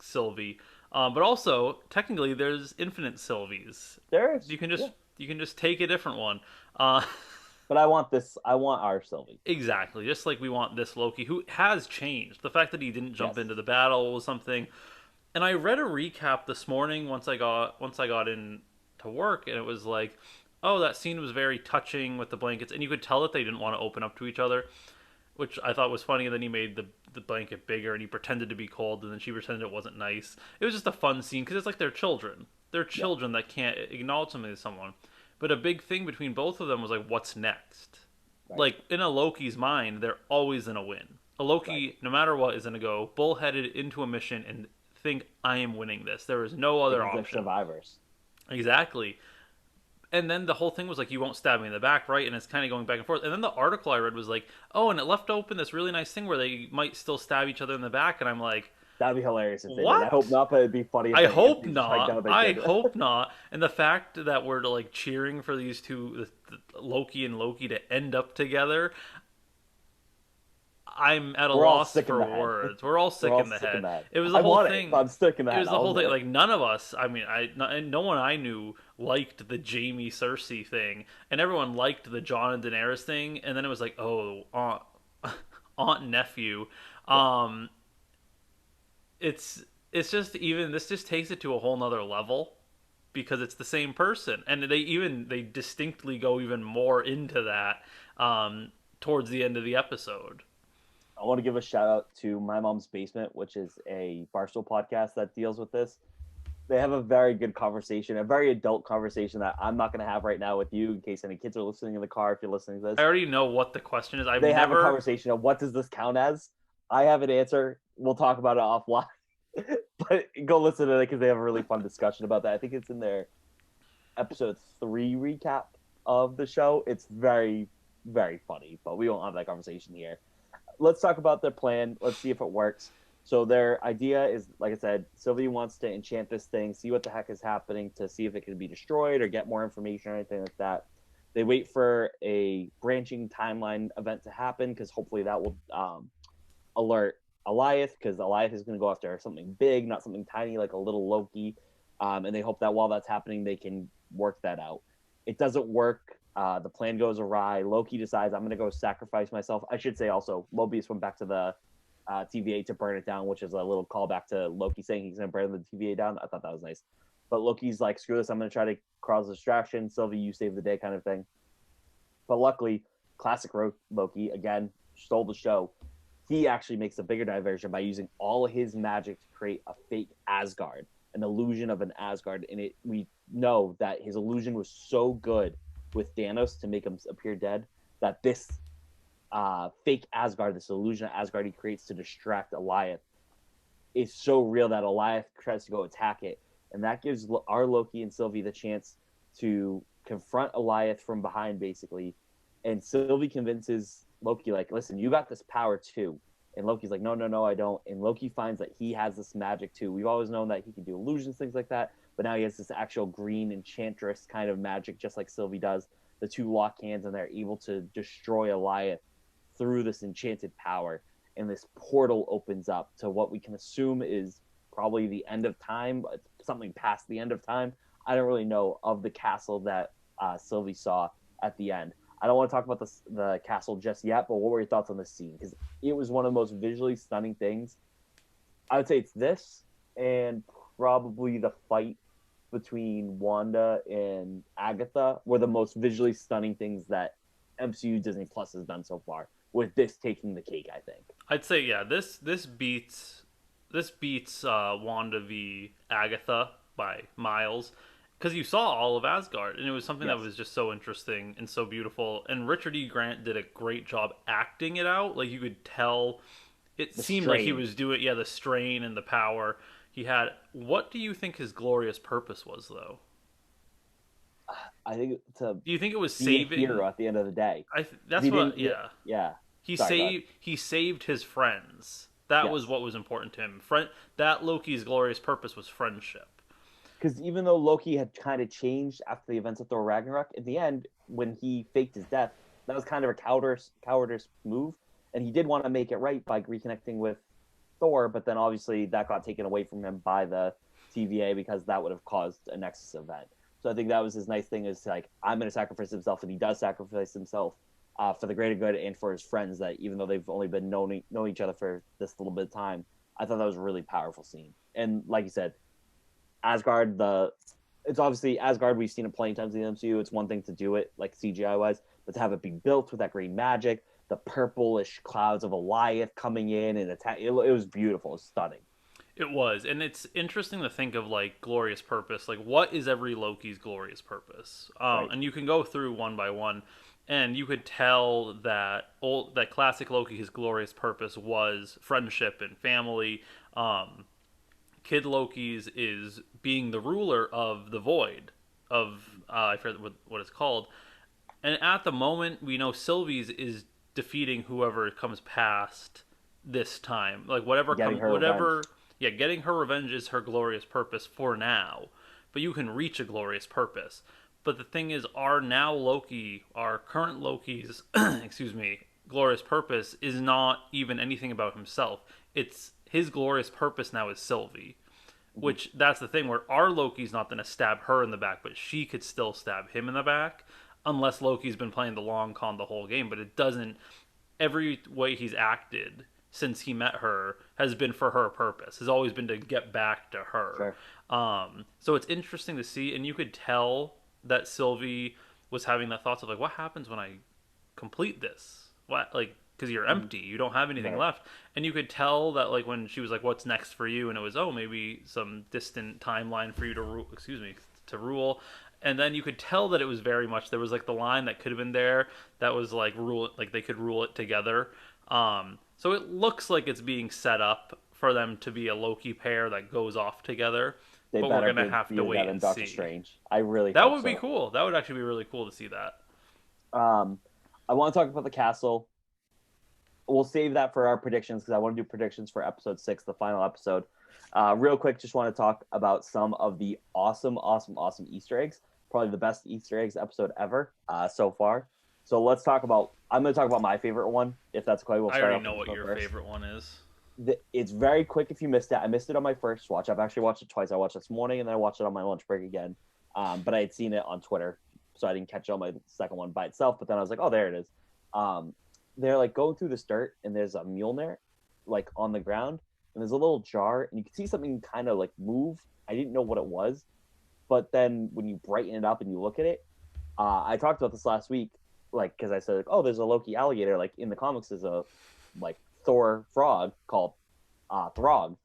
Speaker 2: Sylvie, but also technically there's infinite Sylvies.
Speaker 1: There is,
Speaker 2: You can just
Speaker 1: yeah.
Speaker 2: you can just take a different one. Uh,
Speaker 1: But I want this. I want our Sylvie.
Speaker 2: exactly, just like we want this Loki who has changed. The fact that he didn't jump
Speaker 1: Yes.
Speaker 2: into the battle was something. And I read a recap this morning once I got in to work, and it was like, oh, that scene was very touching with the blankets, and you could tell that they didn't want to open up to each other, which I thought was funny. And then he made the blanket bigger, and he pretended to be cold, and then she pretended it wasn't nice. It was just a fun scene because it's like they're children. They're
Speaker 1: Yeah.
Speaker 2: children that can't acknowledge something to someone. But a big thing between both of them was like, what's next?
Speaker 1: Right.
Speaker 2: Like in a Loki's mind, they're always gonna win. A
Speaker 1: Right.
Speaker 2: Loki, no matter what, is gonna go bullheaded into a mission and think I am winning this. There is no other
Speaker 1: Because they're
Speaker 2: option.
Speaker 1: survivors.
Speaker 2: Exactly. And then the whole thing was like, you won't stab me in the back, right? And it's kind of going back and forth. And then the article I read was like, oh, and it left open this really nice thing where they might still stab each other in the back. And I'm like,
Speaker 1: That'd be hilarious if they did. I hope
Speaker 2: what?
Speaker 1: not, but it'd be funny if
Speaker 2: I
Speaker 1: if
Speaker 2: hope
Speaker 1: they just like
Speaker 2: not.
Speaker 1: no, they
Speaker 2: I
Speaker 1: did.
Speaker 2: hope not. And the fact that we're like cheering for these two, Loki and Loki, to end up together, I'm at a
Speaker 1: We're all
Speaker 2: loss
Speaker 1: sick in
Speaker 2: for
Speaker 1: the head.
Speaker 2: words. We're all
Speaker 1: We're
Speaker 2: sick
Speaker 1: all
Speaker 2: in the
Speaker 1: sick in
Speaker 2: head.
Speaker 1: the head.
Speaker 2: It was the
Speaker 1: I
Speaker 2: whole
Speaker 1: want it, but
Speaker 2: thing.
Speaker 1: I'm sick in the
Speaker 2: It
Speaker 1: head.
Speaker 2: was the
Speaker 1: I'll
Speaker 2: whole thing.
Speaker 1: admit it.
Speaker 2: Like none of us. I mean, no one I knew liked the Jamie Cersei thing, and everyone liked the Jon and Daenerys thing. And then it was like, oh, aunt and nephew.
Speaker 1: Yeah.
Speaker 2: Um, it's just even this just takes it to a whole nother level because it's the same person, and they distinctly go even more into that towards the end of the episode.
Speaker 1: I want to give a shout out to My Mom's Basement, which is a Barstool podcast that deals with this. They have a very good conversation, a very adult conversation that I'm not going to have right now with you in case any kids are listening in the car if you're listening to
Speaker 2: I
Speaker 1: this.
Speaker 2: already know what the question is. I've
Speaker 1: They have a
Speaker 2: never.
Speaker 1: conversation of what does this count as? I have an answer. We'll talk about it offline. But go listen to it because they have a really fun discussion about that. I think it's in their episode 3 recap of the show. It's very, very funny, but we won't have that conversation here. Let's talk about their plan. Let's see if it works. So their idea is, like I said, Sylvie wants to enchant this thing, see what the heck is happening, to see if it can be destroyed or get more information or anything like that. They wait for a branching timeline event to happen because hopefully that will alert Eliath, because Eliath is going to go after something big, not something tiny like a little Loki. And they hope that while that's happening, they can work that out. It doesn't work. The plan goes awry. Loki decides, I'm going to go sacrifice myself. I should say also, Mobius went back to the TVA to burn it down, which is a little callback to Loki saying he's going to burn the TVA down. I thought that was nice. But Loki's like, screw this, I'm going to try to cause a distraction. Sylvie, you save the day kind of thing. But luckily, classic Loki, again, stole the show. He actually makes a bigger diversion by using all of his magic to create a fake Asgard, an illusion of an Asgard. And we know that his illusion was so good with Thanos to make him appear dead that this fake Asgard, this illusion of Asgard he creates to distract Eliath, is so real that Eliath tries to go attack it. And that gives our Loki and Sylvie the chance to confront Eliath from behind, basically. And Sylvie convinces Loki, like, listen, you got this power too. And Loki's like, no, no, no, I don't. And Loki finds that he has this magic too. We've always known that he can do illusions, things like that. But now he has this actual green enchantress kind of magic, just like Sylvie does. The two lock hands and they're able to destroy Eliath through this enchanted power. And this portal opens up to what we can assume is probably the end of time, but something past the end of time. I don't really know, of the castle that Sylvie saw at the end. I don't want to talk about the castle just yet, but what were your thoughts on this scene? Because it was one of the most visually stunning things. I would say it's this and probably the fight between Wanda and Agatha were the most visually stunning things that MCU Disney Plus has done so far. With this taking the cake, I think.
Speaker 2: I'd say yeah. This beats Wanda v Agatha by miles. because you saw all of Asgard, and it was something that
Speaker 1: Yes,
Speaker 2: was just so interesting and so beautiful. And Richard E. Grant did a great job acting it out. Like you could tell, it
Speaker 1: the
Speaker 2: seemed like he
Speaker 1: strain.
Speaker 2: was doing, yeah, the strain and the power he had. What do you think his glorious purpose was, though?
Speaker 1: I think to
Speaker 2: Do you think it was
Speaker 1: be a
Speaker 2: saving?
Speaker 1: hero at the end of the day because
Speaker 2: That's
Speaker 1: he
Speaker 2: what,
Speaker 1: didn't.
Speaker 2: yeah.
Speaker 1: Yeah,
Speaker 2: He
Speaker 1: sorry, God.
Speaker 2: saved his friends. That was
Speaker 1: Yes,
Speaker 2: what was important to him. That Loki's glorious purpose was friendship.
Speaker 1: because even though Loki had kind of changed after the events of Thor Ragnarok, in the end, when he faked his death, that was kind of a cowardice move, and he did want to make it right by reconnecting with Thor, but then obviously that got taken away from him by the TVA because that would have caused a Nexus event. So I think that was his nice thing is like I'm going to sacrifice himself, and he does sacrifice himself for the greater good and for his friends. That even though they've only been know each other for this little bit of time, I thought that was a really powerful scene. And like you said, Asgard, it's obviously Asgard. We've seen it plenty of times in the MCU. It's one thing to do it like CGI wise, but to have it be built with that green magic, the purplish clouds of Goliath coming in and attack, it was beautiful, it was stunning.
Speaker 2: It was, and it's interesting to think of like glorious purpose. Like, what is every Loki's glorious purpose?
Speaker 1: Right.
Speaker 2: And you can go through one by one, and you could tell that classic Loki, his glorious purpose was friendship and family. Kid Loki's is being the ruler of the void of I forget what it's called. And at the moment, we know Sylvie's is defeating whoever comes past this time. Like
Speaker 1: Getting her revenge.
Speaker 2: whatever. Yeah, getting her revenge is her glorious purpose for now. But you can reach a glorious purpose. But the thing is, our current Loki's, excuse me, glorious purpose is not even anything about himself. It's his glorious purpose now is Sylvie.
Speaker 1: Mm-hmm.
Speaker 2: Which that's the thing where our Loki's not going to stab her in the back, but she could still stab him in the back, unless Loki's been playing the long con the whole game. But it doesn't. Every way he's acted since he met her has been for her purpose. Has always been to get back to her.
Speaker 1: Sure.
Speaker 2: So it's interesting to see, and you could tell that Sylvie was having that thoughts of like, what happens when I complete this? What like because you're
Speaker 1: Mm-hmm.
Speaker 2: empty, you don't have anything
Speaker 1: Right.
Speaker 2: left, and you could tell that like when she was like, "What's next for you?" and it was, "Oh, maybe some distant timeline for you to rule." Excuse me, to rule. And then you could tell that it was very much there was like the line that could have been there that was like rule like they could rule it together. So it looks like it's being set up for them to be a Loki pair that goes off together,
Speaker 1: They
Speaker 2: but we're
Speaker 1: better
Speaker 2: gonna have to
Speaker 1: be
Speaker 2: wait
Speaker 1: that in
Speaker 2: and
Speaker 1: Doctor
Speaker 2: see.
Speaker 1: Strange. I really
Speaker 2: That
Speaker 1: hope
Speaker 2: would be
Speaker 1: so.
Speaker 2: cool. That would actually be really cool to see that.
Speaker 1: Um, I want to talk about the castle. We'll save that for our predictions because I want to do predictions for episode 6, the final episode. Real quick, just want to talk about some of the awesome Easter eggs. Probably the best Easter eggs episode ever so far. So let's talk about. I'm going to talk about my favorite one, if that's okay. We'll
Speaker 2: I
Speaker 1: start
Speaker 2: already
Speaker 1: off with
Speaker 2: know
Speaker 1: this
Speaker 2: what
Speaker 1: one
Speaker 2: your
Speaker 1: first.
Speaker 2: favorite one is.
Speaker 1: It's very quick if you missed it. I missed it on my first watch. I've actually watched it twice. I watched it this morning and then I watched it on my lunch break again. But I had seen it on Twitter, so I didn't catch it on my second one by itself. But then I was like, oh, there it is. They're like going through this dirt and there's a Mjolnir like on the ground and there's a little jar and you can see something kind of like move. I didn't know what it was, but then when you brighten it up and you look at it, I talked about this last week, like because I said, like, oh, there's a Loki alligator. Like in the comics, there's a like Thor frog called Throg.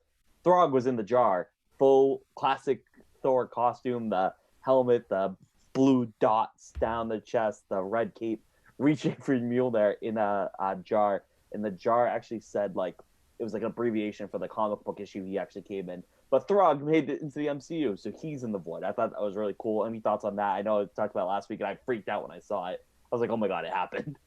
Speaker 1: Throg was in the jar, full classic Thor costume, the helmet, the blue dots down the chest, the red cape, reaching for Mjolnir in a jar. And the jar actually said like it was like an abbreviation for the comic book issue he actually came in. But Throg made it into the MCU, so he's in the void. I thought that was really cool. Any thoughts on that? I know I talked about it last week, and I freaked out when I saw it. I was like, "Oh my god, it happened!"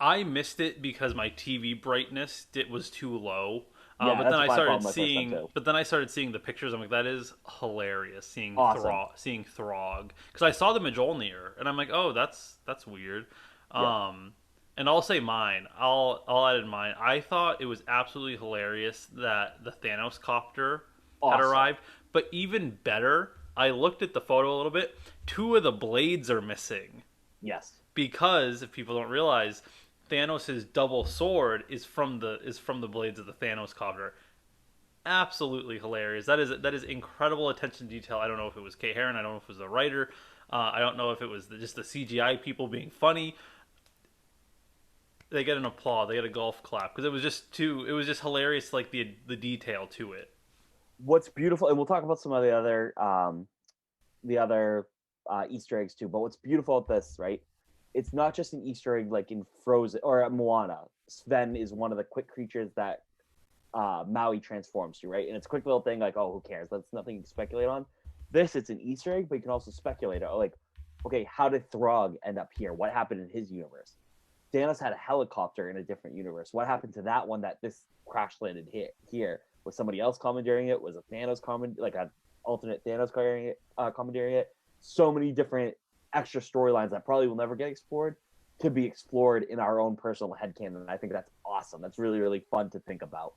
Speaker 2: I missed it because my TV brightness was too low.
Speaker 1: Yeah,
Speaker 2: But then
Speaker 1: that's
Speaker 2: I
Speaker 1: my
Speaker 2: started
Speaker 1: problem my first time
Speaker 2: seeing,
Speaker 1: too.
Speaker 2: but then I started seeing the pictures. I'm like, that is hilarious.
Speaker 1: Awesome.
Speaker 2: Seeing Throg, because I saw the Mjolnir, and I'm like, oh, that's weird.
Speaker 1: Yeah,
Speaker 2: Um, and I'll say mine. I'll add in mine. I thought it was absolutely hilarious that the Thanos copter had
Speaker 1: awesome.
Speaker 2: arrived. But even better, I looked at the photo a little bit. Two of the blades are missing
Speaker 1: Yes.
Speaker 2: because if people don't realize, Thanos' double sword is from the blades of the Thanos copter. Absolutely hilarious. That is incredible attention to detail. I don't know if it was Kay Heron. I don't know if it was the writer. I don't know if it was just the CGI people being funny. They get an applaud. They get a golf clap because it was just too. It was just hilarious, like the detail to it.
Speaker 1: What's beautiful, and we'll talk about some of the other the other Easter eggs too. But what's beautiful about this, right? It's not just an Easter egg like in Frozen or Moana. Sven is one of the quick creatures that Maui transforms to, right? And it's a quick little thing like, oh, who cares? That's nothing you can speculate on. This, it's an Easter egg, but you can also speculate. Like, okay, how did Throg end up here? What happened in his universe? Thanos had a helicopter in a different universe. What happened to that one that this crash landed here? Was somebody else commandeering it? Was a Thanos like an alternate Thanos commandeering it? So many different extra storylines that probably will never get explored could be explored in our own personal headcanon. I think that's awesome. That's really, really fun to think about.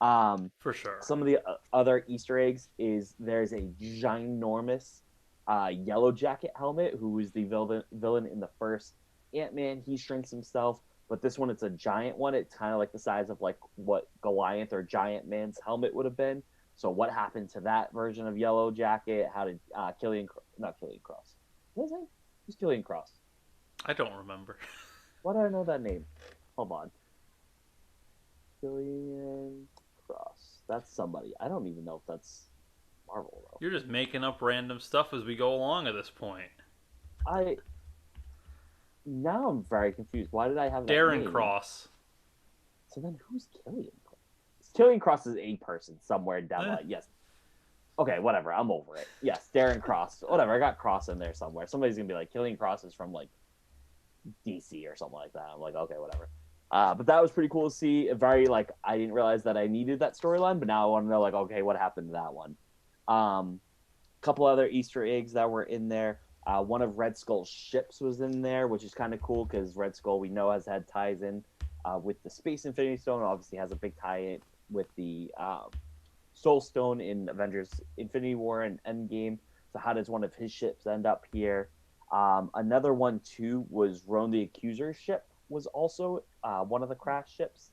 Speaker 2: For sure.
Speaker 1: Some of the other Easter eggs is there's a ginormous Yellow Jacket helmet who is the villain in the first Ant-Man. He shrinks himself, but this one it's a giant one. It's kind of like the size of like what Goliath or Giant Man's helmet would have been. So what happened to that version of Yellow Jacket? How did not Killian Cross? What is it? Who's Killian Cross?
Speaker 2: I don't remember.
Speaker 1: Why do I know that name? Hold on. Killian Cross. That's somebody. I don't even know if that's Marvel though.
Speaker 2: You're just making up random stuff as we go along at this point.
Speaker 1: I Now I'm very confused. Why did I have that
Speaker 2: Darren
Speaker 1: name?
Speaker 2: Cross.
Speaker 1: So then who's Killian Cross? Killian Cross is a person somewhere down the line. Yes. Okay, whatever. I'm over it. Yes, Darren Cross. Whatever. I got Cross in there somewhere. Somebody's gonna be like, Killian Cross is from like DC or something like that. I'm like, okay, whatever. But that was pretty cool to see. Very like I didn't realize that I needed that storyline, but now I want to know like, okay, what happened to that one? Couple other Easter eggs that were in there. One of Red Skull's ships was in there, which is kind of cool because Red Skull we know has had ties in with the Space Infinity Stone. Obviously has a big tie in with the Soul Stone in Avengers Infinity War and Endgame. So how does one of his ships end up here? Another one too was Roan the Accuser's ship was also one of the crash ships.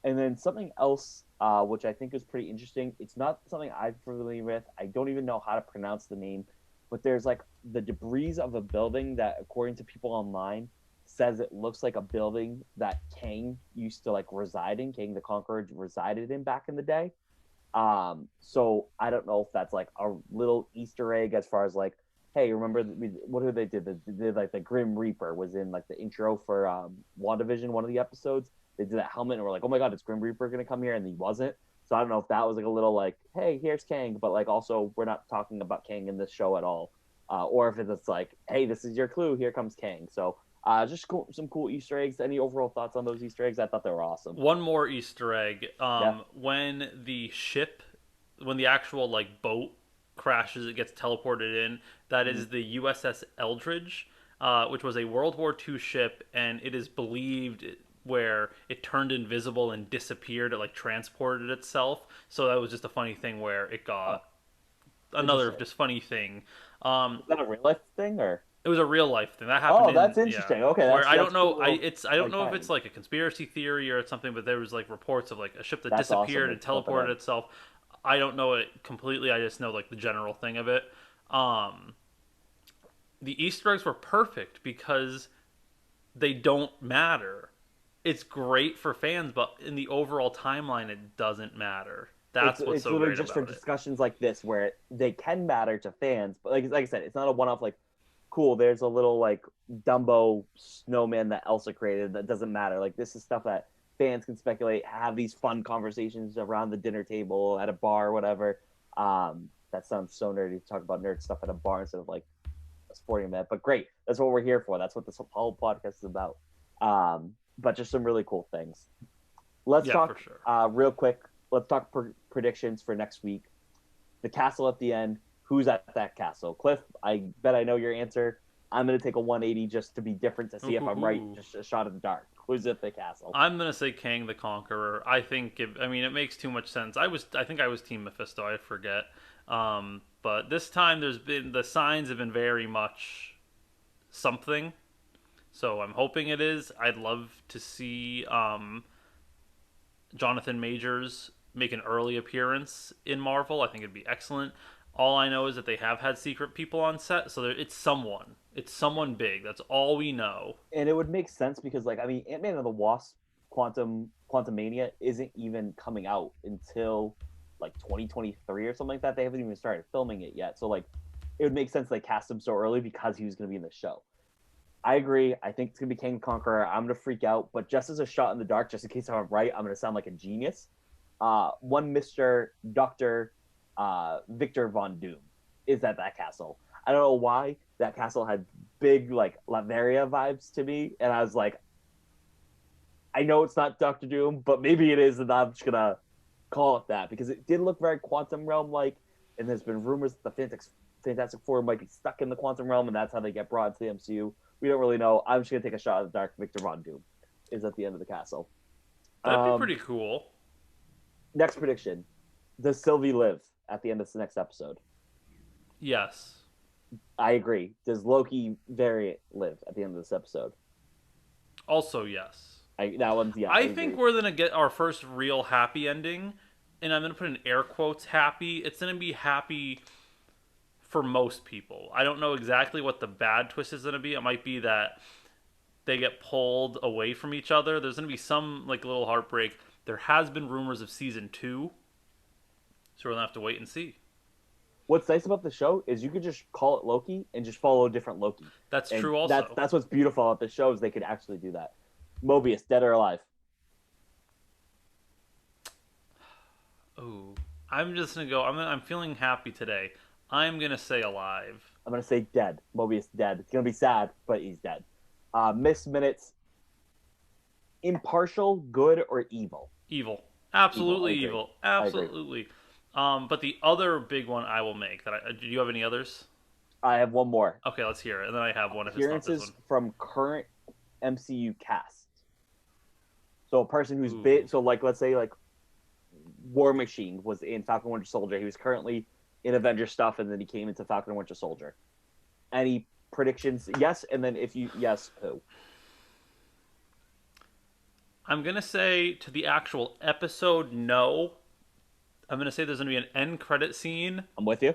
Speaker 1: And then something else, which I think is pretty interesting. It's not something I'm familiar with. I don't even know how to pronounce the name, but there's like the debris of a building that, according to people online, says it looks like a building that Kang used to like reside in. Kang the Conqueror resided in back in the day. So I don't know if that's like a little Easter egg as far as like, hey, remember what did they did? They did like the Grim Reaper was in like the intro for WandaVision, one of the episodes. They did that helmet and we're like, oh my god, is Grim Reaper gonna come here? And he wasn't. So I don't know if that was like a little like, hey, here's Kang, but like also we're not talking about Kang in this show at all, or if it's like, hey, this is your clue, here comes Kang. So just some cool Easter eggs. Any overall thoughts on those Easter eggs? I thought they were awesome.
Speaker 2: One more Easter egg.
Speaker 1: Yeah.
Speaker 2: When the ship, when the actual like boat crashes, it gets teleported in. That is the USS Eldridge, which was a World War II ship, and it is believed where it turned invisible and disappeared. It like transported itself. So that was just a funny thing where it got another just funny thing.
Speaker 1: Is that a real life thing or?
Speaker 2: It was a real life thing that happened.
Speaker 1: Oh, that's interesting.
Speaker 2: Yeah,
Speaker 1: Okay,
Speaker 2: where I don't know.
Speaker 1: Cool.
Speaker 2: I don't know if it's like a conspiracy theory or something, but there was like reports of like a ship that disappeared and teleported itself. I don't know it completely. I just know like the general thing of it. The Easter eggs were perfect because they don't matter. It's great for fans, but in the overall timeline, it doesn't matter. That's what's so great about it. It's literally just for
Speaker 1: discussions like this where they can matter to fans, but like I said, it's not a one-off. Like, cool, there's a little like Dumbo snowman that Elsa created that doesn't matter. Like, this is stuff that fans can speculate, have these fun conversations around the dinner table at a bar or whatever. That sounds so nerdy to talk about nerd stuff at a bar instead of like a sporting event, but great. That's what we're here for. That's what this whole podcast is about. But just some really cool things. Let's talk real quick. Let's talk predictions for next week. The castle at the end. Who's at that castle? Cliff, I bet I know your answer. I'm going to take a 180 just to be different to see if I'm right. Just a shot in the dark. Who's at the castle?
Speaker 2: I'm going to say Kang the Conqueror. I think, it makes too much sense. I think I was Team Mephisto. I forget. But this time the signs have been very much something. So I'm hoping it is. I'd love to see Jonathan Majors make an early appearance in Marvel. I think it'd be excellent. All I know is that they have had secret people on set, so it's someone. It's someone big. That's all we know.
Speaker 1: And it would make sense because, like, I mean, Ant-Man and the Wasp, Quantumania isn't even coming out until like 2023 or something like that. They haven't even started filming it yet. So like, it would make sense they cast him so early because he was going to be in the show. I agree. I think it's going to be King the Conqueror. I'm going to freak out, but just as a shot in the dark, just in case I'm right, I'm going to sound like a genius. One Mr. Dr. Victor Von Doom is at that castle. I don't know why that castle had big, like, Latveria vibes to me, and I was like, I know it's not Doctor Doom, but maybe it is, and I'm just going to call it that because it did look very Quantum Realm like, and there's been rumors that the Fantastic Four might be stuck in the Quantum Realm, and that's how they get brought into the MCU. We don't really know. I'm just going to take a shot at the dark. Victor Von Doom is at the end of the castle.
Speaker 2: That'd be pretty cool.
Speaker 1: Next prediction. Does Sylvie live at the end of the next episode?
Speaker 2: Yes.
Speaker 1: I agree. Does Loki variant live at the end of this episode?
Speaker 2: Also, yes.
Speaker 1: That one's, yeah.
Speaker 2: I think we're going to get our first real happy ending, and I'm going to put in air quotes happy. It's going to be happy for most people. I don't know exactly what the bad twist is going to be. It might be that they get pulled away from each other. There's going to be some like little heartbreak. There has been rumors of season 2, so we're going to have to wait and see.
Speaker 1: What's nice about the show is you could just call it Loki and just follow a different Loki.
Speaker 2: That's
Speaker 1: and
Speaker 2: true also.
Speaker 1: That's what's beautiful about the show is they could actually do that. Mobius, dead or alive?
Speaker 2: Oh, I'm just going to go. I'm feeling happy today. I'm going to say alive.
Speaker 1: I'm going to say dead. Mobius dead. It's going to be sad, but he's dead. Missed minutes. Impartial, good, or evil?
Speaker 2: Evil. Absolutely
Speaker 1: evil.
Speaker 2: Absolutely. But the other big one I will make. Do you have any others?
Speaker 1: I have one more.
Speaker 2: Okay, let's hear it. And then I have one if
Speaker 1: Appearances
Speaker 2: it's not this one.
Speaker 1: from current MCU cast. So a person who's been, so like let's say like War Machine was in Falcon Winter Soldier. He was currently in Avengers stuff, and then he came into Falcon Winter Soldier. Any predictions? Yes, and then if you yes, who?
Speaker 2: I'm gonna say to the actual episode, no. I'm gonna say there's gonna be an end credit scene.
Speaker 1: I'm with you.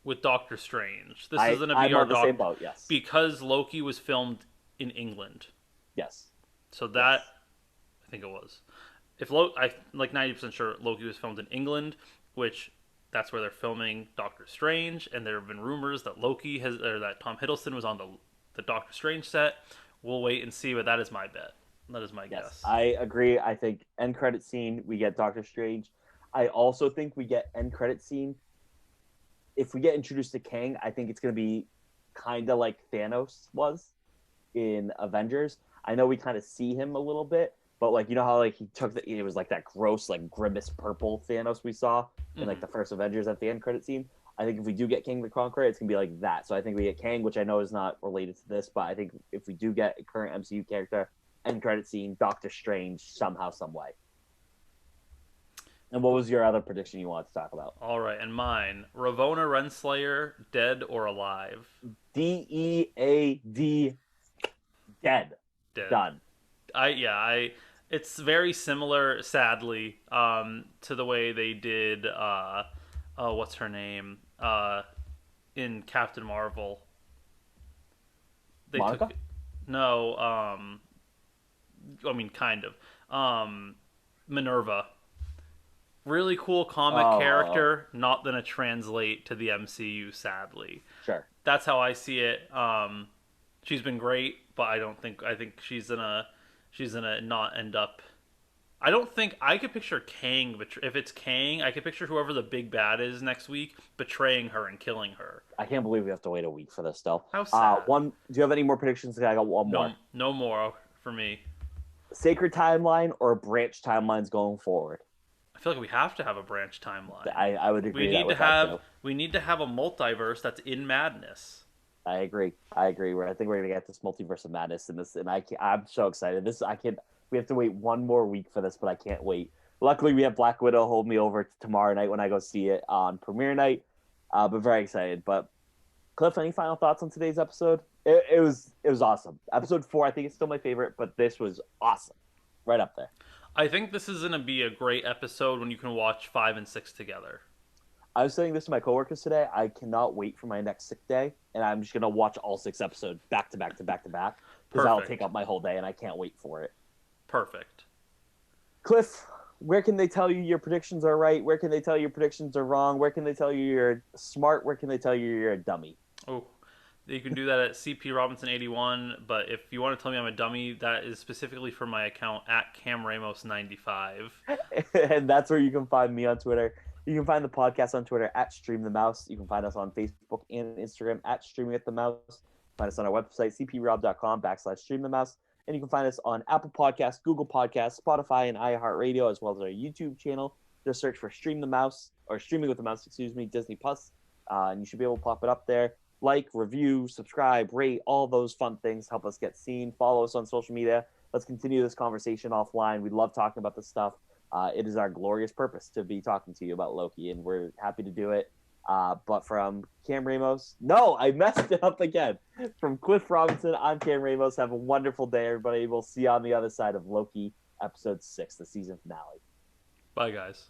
Speaker 2: With Doctor Strange. This is gonna be
Speaker 1: I'm
Speaker 2: our
Speaker 1: on the same boat. Yes,
Speaker 2: because Loki was filmed in England.
Speaker 1: Yes.
Speaker 2: So that I think it was. If I'm like 90% sure Loki was filmed in England, which that's where they're filming Doctor Strange, and there have been rumors that that Tom Hiddleston was on the Doctor Strange set. We'll wait and see, but that is my bet. That is my guess.
Speaker 1: I agree. I think end credit scene we get Doctor Strange. I also think we get end credit scene. If we get introduced to Kang, I think it's going to be kind of like Thanos was in Avengers. I know we kind of see him a little bit, but like you know how like he took it was like that gross like grimace purple Thanos we saw in like the first Avengers at the end credit scene. I think if we do get King the Conqueror, it's gonna be like that. So I think we get Kang, which I know is not related to this, but I think if we do get a current MCU character, end credit scene, Doctor Strange somehow, some way. And what was your other prediction you wanted to talk about?
Speaker 2: All right, and mine: Ravonna Renslayer, dead or alive?
Speaker 1: DEAD, dead. Done.
Speaker 2: It's very similar, sadly, to the way they did. What's her name? In Captain Marvel.
Speaker 1: Monica?
Speaker 2: No. I mean, kind of. Minerva. Really cool comic character, not gonna translate to the MCU, sadly.
Speaker 1: Sure.
Speaker 2: That's how I see it. She's been great, but I think she's gonna not end up. I don't think I could picture Kang, but if it's Kang, I could picture whoever the big bad is next week betraying her and killing her.
Speaker 1: I can't believe we have to wait a week for this still.
Speaker 2: How sad.
Speaker 1: Do you have any more predictions? I got one more.
Speaker 2: No more for me.
Speaker 1: Sacred timeline or branch timelines going forward?
Speaker 2: I feel like we have to have a branch timeline.
Speaker 1: I would agree.
Speaker 2: We need to have a multiverse that's in madness.
Speaker 1: I agree. I think we're gonna get this multiverse of madness in this, and I'm so excited. We have to wait one more week for this, but I can't wait. Luckily, we have Black Widow hold me over tomorrow night when I go see it on premiere night. But very excited. But Cliff, any final thoughts on today's episode? It was awesome. Episode 4, I think it's still my favorite, but this was awesome, right up there.
Speaker 2: I think this is gonna be a great episode when you can watch 5 and 6 together.
Speaker 1: I was saying this to my coworkers today. I cannot wait for my next sick day, and I'm just gonna watch all 6 episodes back to back because that'll take up my whole day, and I can't wait for it.
Speaker 2: Perfect.
Speaker 1: Cliff, Where can they tell you your predictions are right? Where can they tell you your predictions are wrong? Where can they tell you you're smart? Where can they tell you you're a dummy?
Speaker 2: Oh, you can do that at CP Robinson 81. But if you want to tell me I'm a dummy, that is specifically for my account at Cam Ramos 95.
Speaker 1: And that's where you can find me on Twitter. You can find the podcast on Twitter at Stream the Mouse. You can find us on Facebook and Instagram at Streaming at the Mouse. Find us on our website, cprob.com/Stream the Mouse. And you can find us on Apple Podcasts, Google Podcasts, Spotify, and iHeartRadio, as well as our YouTube channel. Just search for Stream the Mouse, or Streaming with the Mouse, Disney Plus. And you should be able to pop it up there. Like, review, subscribe, rate, all those fun things help us get seen. Follow us on social media. Let's continue this conversation offline. We love talking about this stuff. It is our glorious purpose to be talking to you about Loki, and we're happy to do it. But from Cam Ramos, no, I messed it up again. From Cliff Robinson, I'm Cam Ramos. Have a wonderful day, everybody. We'll see you on the other side of Loki, episode 6, the season finale.
Speaker 2: Bye, guys.